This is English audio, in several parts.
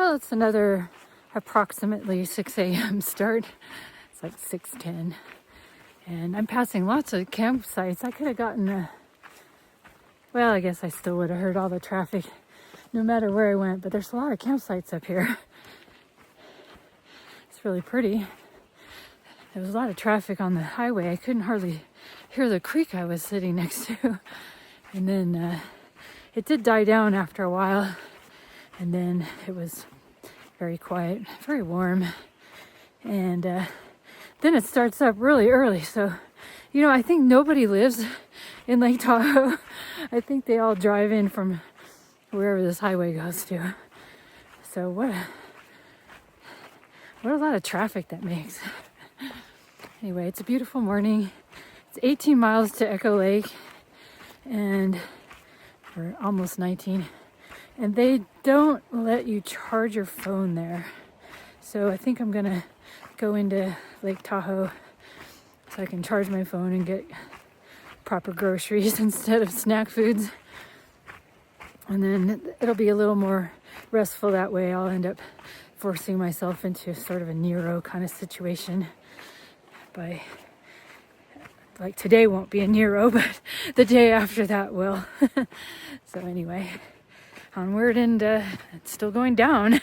Well, it's another approximately 6 a.m. start. It's like 6:10. And I'm passing lots of campsites. I could have gotten well, I guess I still would have heard all the traffic no matter where I went, but there's a lot of campsites up here. It's really pretty. There was a lot of traffic on the highway. I couldn't hardly hear the creek I was sitting next to. And then it did die down after a while. And then it was very quiet, very warm. And then it starts up really early. So, you know, I think nobody lives in Lake Tahoe. I think they all drive in from wherever this highway goes to. So what a lot of traffic that makes. Anyway, it's a beautiful morning. It's 18 miles to Echo Lake, or almost 19. And they don't let you charge your phone there. So I think I'm gonna go into Lake Tahoe so I can charge my phone and get proper groceries instead of snack foods. And then it'll be a little more restful that way. I'll end up forcing myself into sort of a Nero kind of situation. Like today won't be a Nero, but the day after that will. So anyway, onward, and it's still going down.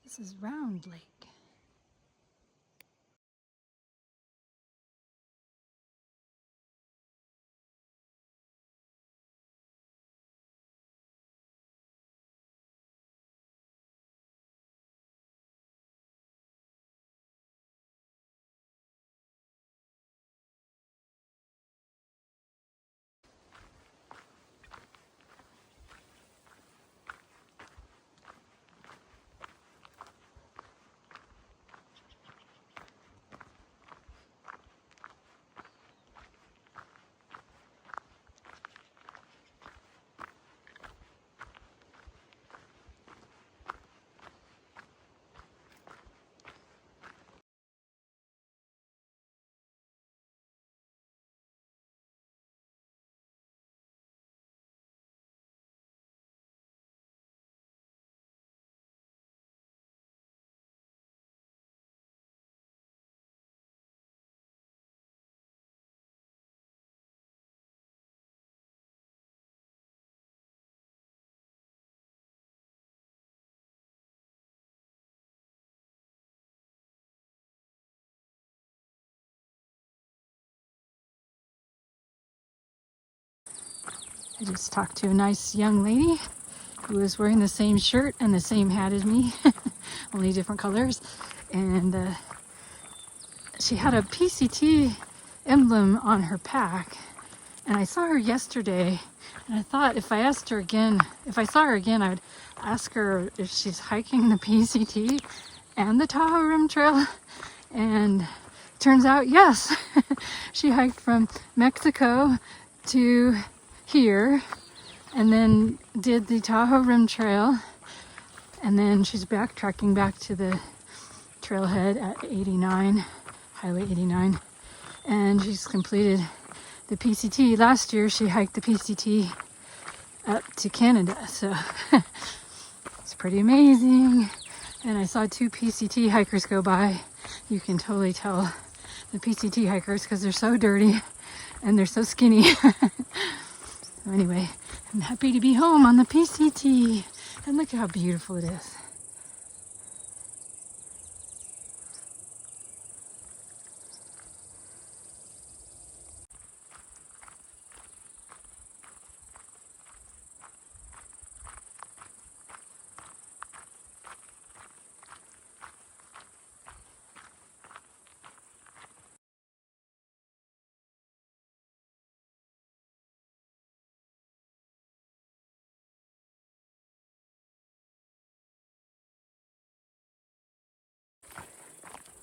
This is Round Lake. I just talked to a nice young lady who was wearing the same shirt and the same hat as me, only different colors. And she had a PCT emblem on her pack. And I saw her yesterday, and I thought if I saw her again, I would ask her if she's hiking the PCT and the Tahoe Rim Trail. And turns out, yes, she hiked from Mexico to here, and then did the Tahoe Rim Trail, and then she's backtracking back to the trailhead at 89, Highway 89, and she's completed the PCT. Last year she hiked the PCT up to Canada, so it's pretty amazing. And I saw 2 PCT hikers go by. You can totally tell the PCT hikers because they're so dirty and they're so skinny. Anyway, I'm happy to be home on the PCT, and look how beautiful it is.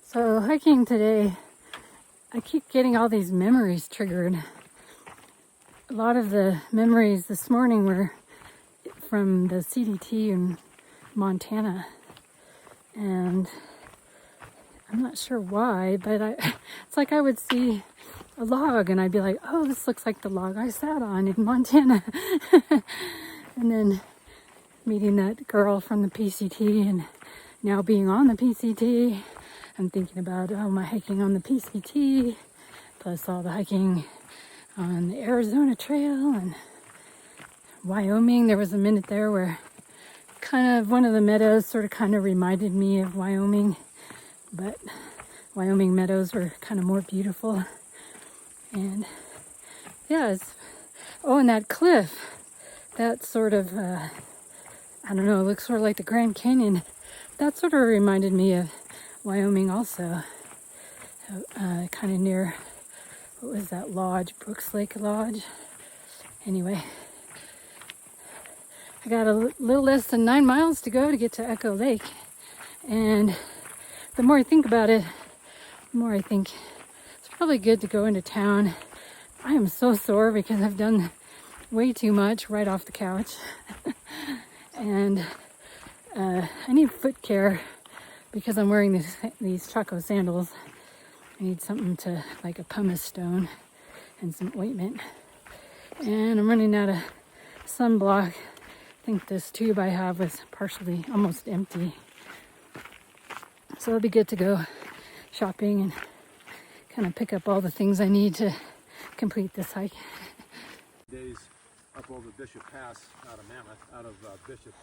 So hiking today, I keep getting all these memories triggered. A lot of the memories this morning were from the CDT in Montana, and I'm not sure why, but it's like I would see a log and I'd be like, oh, this looks like the log I sat on in Montana. And then meeting that girl from the PCT and now being on the PCT, I'm thinking about, oh, my hiking on the PCT, plus all the hiking on the Arizona Trail and Wyoming. There was a minute there where kind of one of the meadows sort of kind of reminded me of Wyoming, but Wyoming meadows were kind of more beautiful. And yeah, oh, and that cliff, that sort of, I don't know, it looks sort of like the Grand Canyon. That sort of reminded me of Wyoming also, kind of near, what was that lodge, Brooks Lake Lodge? Anyway, I got a little less than 9 miles to go to get to Echo Lake, and the more I think about it, the more I think it's probably good to go into town. I am so sore because I've done way too much right off the couch, and I need foot care because I'm wearing these Chaco sandals. I need something to, like a pumice stone and some ointment. And I'm running out of sunblock. I think this tube I have was partially almost empty. So it'll be good to go shopping and kind of pick up all the things I need to complete this hike. Days up over Bishop Pass, out of Mammoth, out of Bishop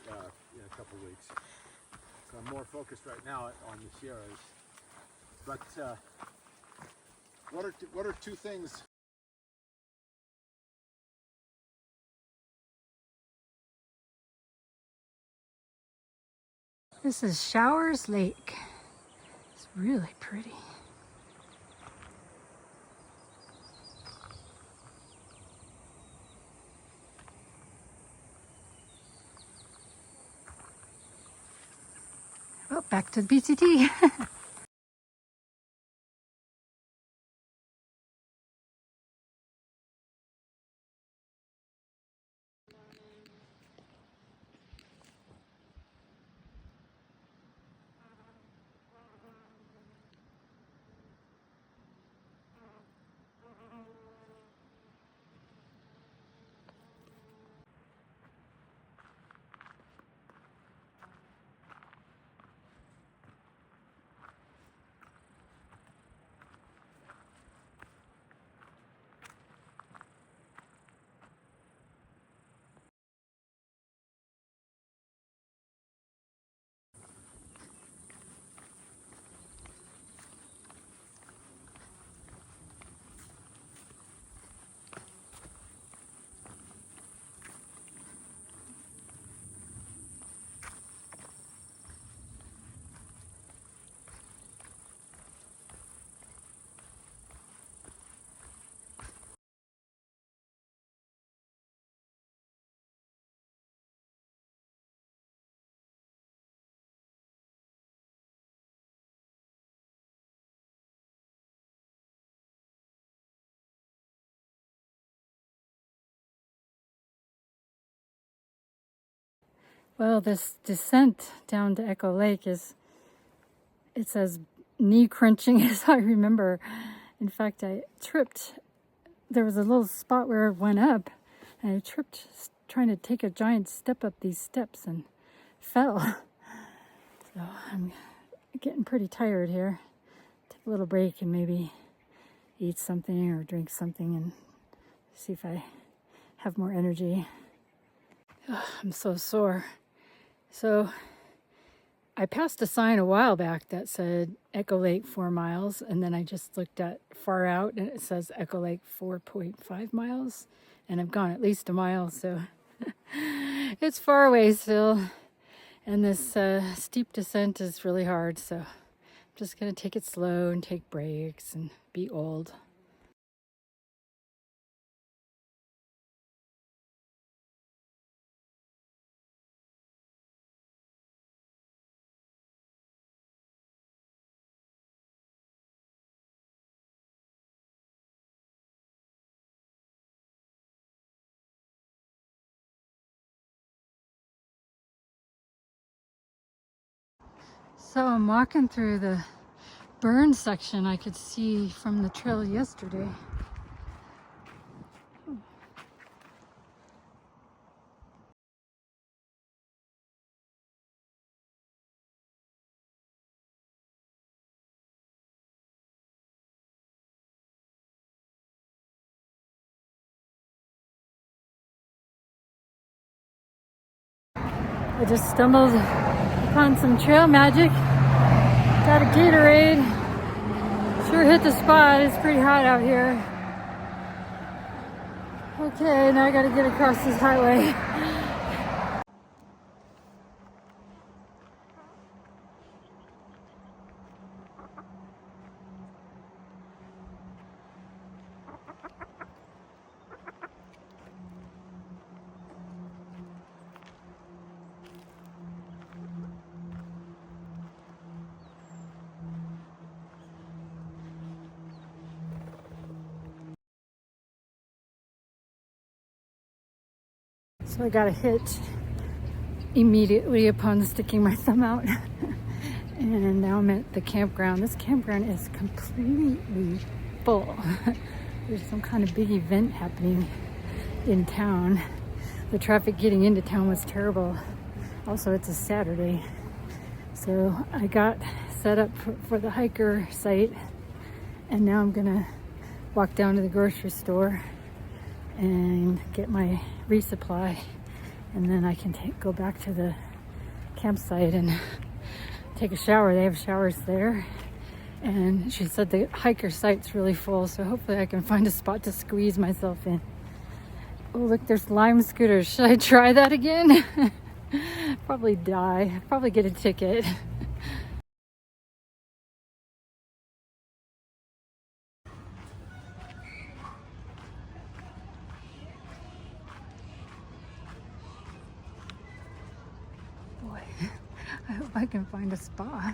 in a couple weeks. So I'm more focused right now on the Sierras. But what are two things? This is Showers Lake. It's really pretty. Oh, back to the PCT. Well, this descent down to Echo Lake it's as knee crunching as I remember. In fact, I tripped. There was a little spot where it went up, and I tripped trying to take a giant step up these steps and fell. So I'm getting pretty tired here. Take a little break and maybe eat something or drink something and see if I have more energy. Ugh, I'm so sore. So I passed a sign a while back that said Echo Lake 4 miles, and then I just looked at far out and it says Echo Lake 4.5 miles, and I've gone at least a mile, so it's far away still. And this steep descent is really hard, so I'm just gonna take it slow and take breaks and be old. So I'm walking through the burn section I could see from the trail yesterday. I just stumbled upon some trail magic. Got a Gatorade. Sure hit the spot. It's pretty hot out here. Okay, now I gotta get across this highway. So I got a hitch immediately upon sticking my thumb out. And now I'm at the campground. This campground is completely full. There's some kind of big event happening in town. The traffic getting into town was terrible. Also, it's a Saturday. So I got set up for the hiker site, and now I'm gonna walk down to the grocery store and get my resupply, and then I can go back to the campsite and take a shower. They have showers there, and she said the hiker site's really full, so hopefully I can find a spot to squeeze myself in. Oh, look, there's Lime scooters. Should I try that again? Probably die. Probably get a ticket. Boy, I hope I can find a spot.